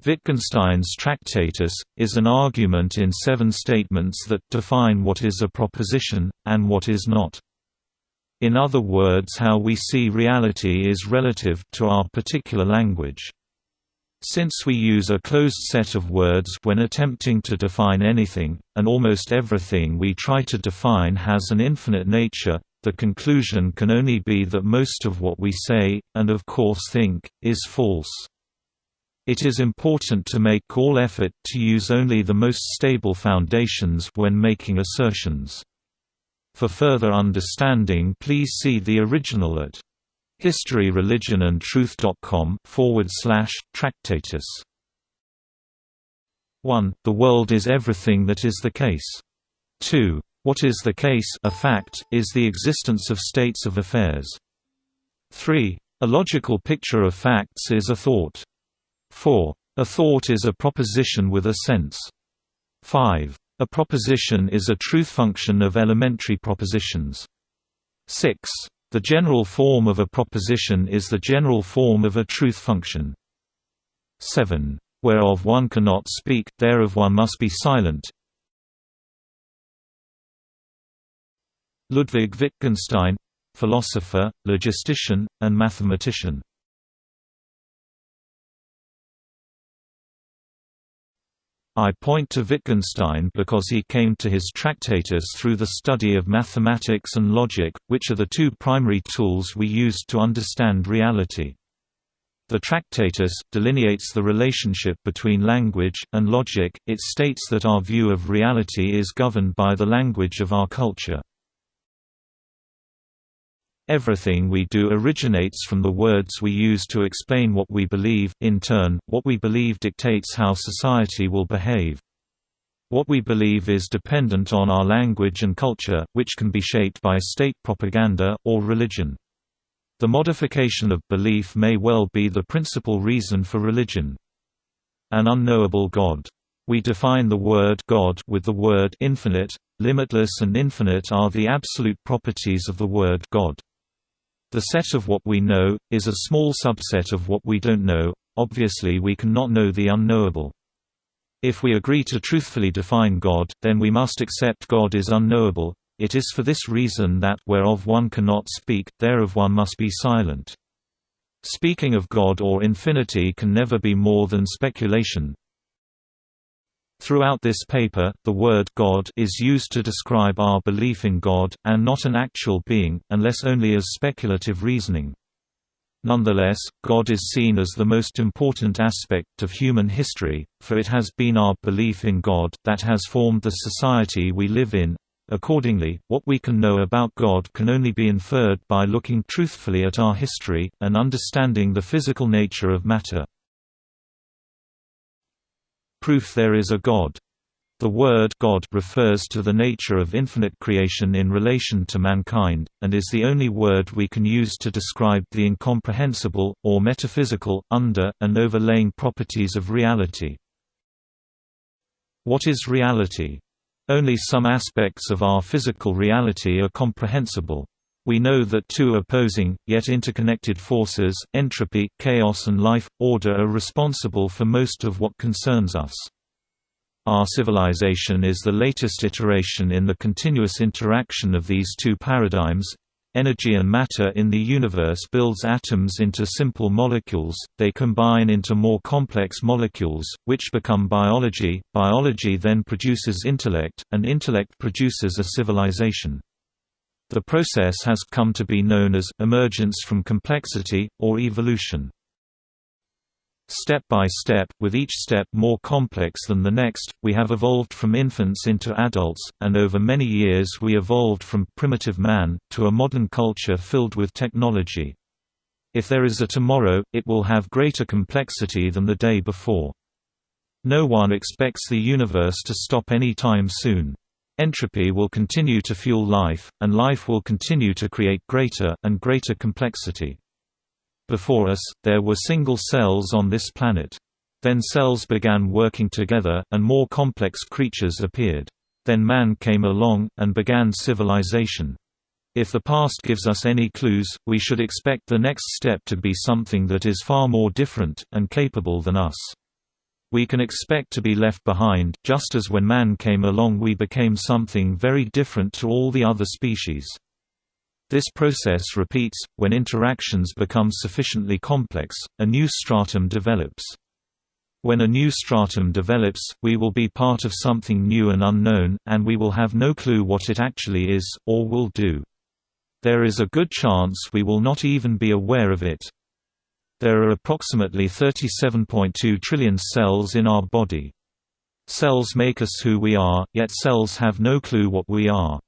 Wittgenstein's Tractatus is an argument in 7 statements that define what is a proposition, and what is not. In other words, how we see reality is relative to our particular language. Since we use a closed set of words when attempting to define anything, and almost everything we try to define has an infinite nature, the conclusion can only be that most of what we say, and of course think, is false. It is important to make all effort to use only the most stable foundations when making assertions. For further understanding, please see the original at historyreligionandtruth.com/Tractatus. 1. The world is everything that is the case. 2. What is the case, a fact, is the existence of states of affairs. 3. A logical picture of facts is a thought. 4. A thought is a proposition with a sense. 5. A proposition is a truth function of elementary propositions. 6. The general form of a proposition is the general form of a truth function. 7. Whereof one cannot speak, thereof one must be silent. Ludwig Wittgenstein, philosopher, logistician, and mathematician. I point to Wittgenstein because he came to his Tractatus through the study of mathematics and logic, which are the 2 primary tools we use to understand reality. The Tractatus delineates the relationship between language and logic. It states that our view of reality is governed by the language of our culture. Everything we do originates from the words we use to explain what we believe. In turn, what we believe dictates how society will behave. What we believe is dependent on our language and culture, which can be shaped by state propaganda, or religion. The modification of belief may well be the principal reason for religion. An unknowable God. We define the word God with the word infinite. Limitless and infinite are the absolute properties of the word God. The set of what we know is a small subset of what we don't know. Obviously, we cannot know the unknowable. If we agree to truthfully define God, then we must accept God is unknowable. It is for this reason that, whereof one cannot speak, thereof one must be silent. Speaking of God or infinity can never be more than speculation. Throughout this paper, the word God is used to describe our belief in God, and not an actual being, unless only as speculative reasoning. Nonetheless, God is seen as the most important aspect of human history, for it has been our belief in God that has formed the society we live in. Accordingly, what we can know about God can only be inferred by looking truthfully at our history, and understanding the physical nature of matter. Proof there is a God. The word God refers to the nature of infinite creation in relation to mankind, and is the only word we can use to describe the incomprehensible, or metaphysical, under, and overlaying properties of reality. What is reality? Only some aspects of our physical reality are comprehensible. We know that 2 opposing, yet interconnected forces, entropy, chaos and life, order are responsible for most of what concerns us. Our civilization is the latest iteration in the continuous interaction of these 2 paradigms. Energy and matter in the universe builds atoms into simple molecules, they combine into more complex molecules, which become biology. Biology then produces intellect, and intellect produces a civilization. The process has come to be known as emergence from complexity, or evolution. Step by step, with each step more complex than the next, we have evolved from infants into adults, and over many years we evolved from primitive man to a modern culture filled with technology. If there is a tomorrow, it will have greater complexity than the day before. No one expects the universe to stop any time soon. Entropy will continue to fuel life, and life will continue to create greater and greater complexity. Before us, there were single cells on this planet. Then cells began working together, and more complex creatures appeared. Then man came along, and began civilization. If the past gives us any clues, we should expect the next step to be something that is far more different, and capable than us. We can expect to be left behind, just as when man came along we became something very different to all the other species. This process repeats. When interactions become sufficiently complex, a new stratum develops. When a new stratum develops, we will be part of something new and unknown, and we will have no clue what it actually is, or will do. There is a good chance we will not even be aware of it. There are approximately 37.2 trillion cells in our body. Cells make us who we are, yet cells have no clue what we are.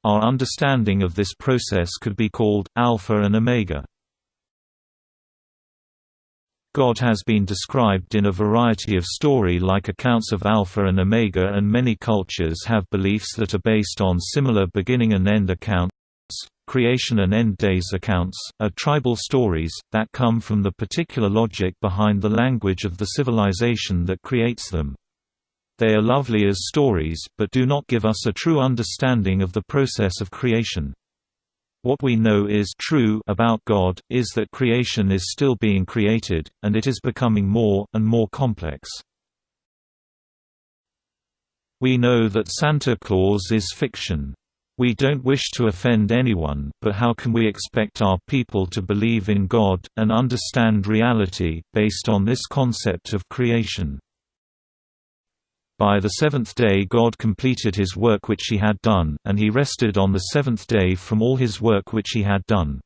Our understanding of this process could be called alpha and omega. God has been described in a variety of story-like accounts of Alpha and Omega, and many cultures have beliefs that are based on similar beginning and end accounts. Creation and end days accounts are tribal stories, that come from the particular logic behind the language of the civilization that creates them. They are lovely as stories, but do not give us a true understanding of the process of creation. What we know is true about God is that creation is still being created, and it is becoming more and more complex. We know that Santa Claus is fiction. We don't wish to offend anyone, but how can we expect our people to believe in God, and understand reality, based on this concept of creation? By the seventh day God completed his work which he had done, and he rested on the seventh day from all his work which he had done.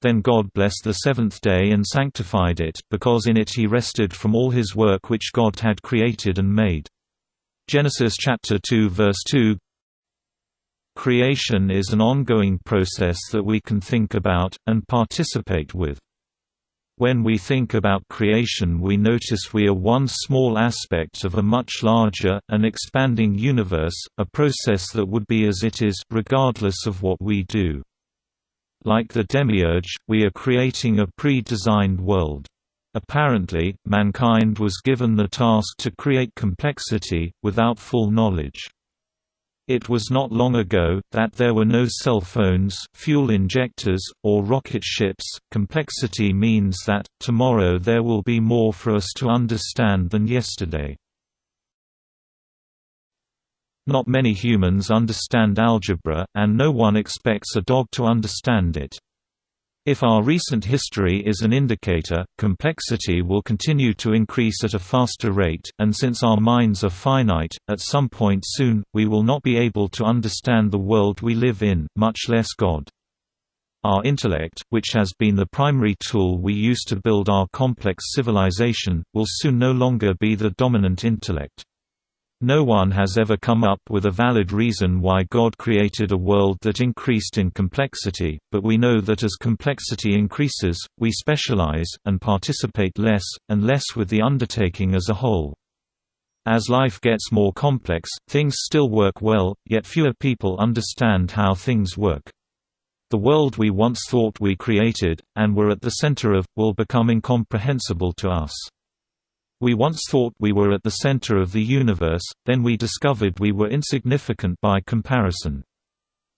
Then God blessed the seventh day and sanctified it, because in it he rested from all his work which God had created and made. Genesis chapter 2 verse 2. Creation is an ongoing process that we can think about, and participate with. When we think about creation we notice we are one small aspect of a much larger, and expanding universe, a process that would be as it is, regardless of what we do. Like the demiurge, we are creating a pre-designed world. Apparently, mankind was given the task to create complexity, without full knowledge. It was not long ago that there were no cell phones, fuel injectors, or rocket ships. Complexity means that, tomorrow there will be more for us to understand than yesterday. Not many humans understand algebra, and no one expects a dog to understand it. If our recent history is an indicator, complexity will continue to increase at a faster rate, and since our minds are finite, at some point soon, we will not be able to understand the world we live in, much less God. Our intellect, which has been the primary tool we use to build our complex civilization, will soon no longer be the dominant intellect. No one has ever come up with a valid reason why God created a world that increased in complexity, but we know that as complexity increases, we specialize, and participate less, and less with the undertaking as a whole. As life gets more complex, things still work well, yet fewer people understand how things work. The world we once thought we created, and were at the center of, will become incomprehensible to us. We once thought we were at the center of the universe, then we discovered we were insignificant by comparison.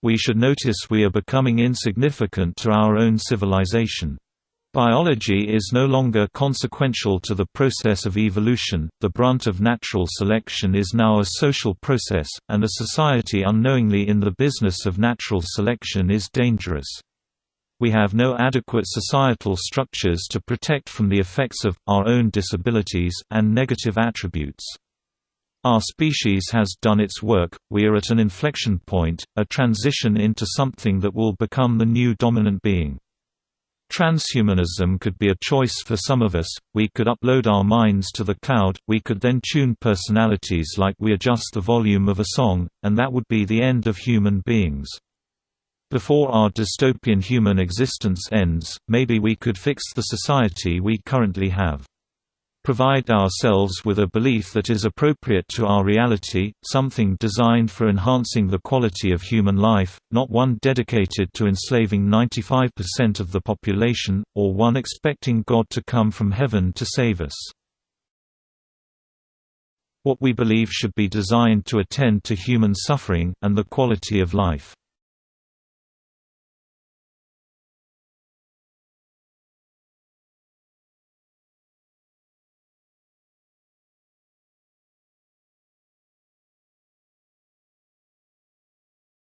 We should notice we are becoming insignificant to our own civilization. Biology is no longer consequential to the process of evolution, the brunt of natural selection is now a social process, and a society unknowingly in the business of natural selection is dangerous. We have no adequate societal structures to protect from the effects of, our own disabilities, and negative attributes. Our species has done its work, we are at an inflection point, a transition into something that will become the new dominant being. Transhumanism could be a choice for some of us. We could upload our minds to the cloud, we could then tune personalities like we adjust the volume of a song, and that would be the end of human beings. Before our dystopian human existence ends, maybe we could fix the society we currently have. Provide ourselves with a belief that is appropriate to our reality, something designed for enhancing the quality of human life, not one dedicated to enslaving 95% of the population, or one expecting God to come from heaven to save us. What we believe should be designed to attend to human suffering, and the quality of life.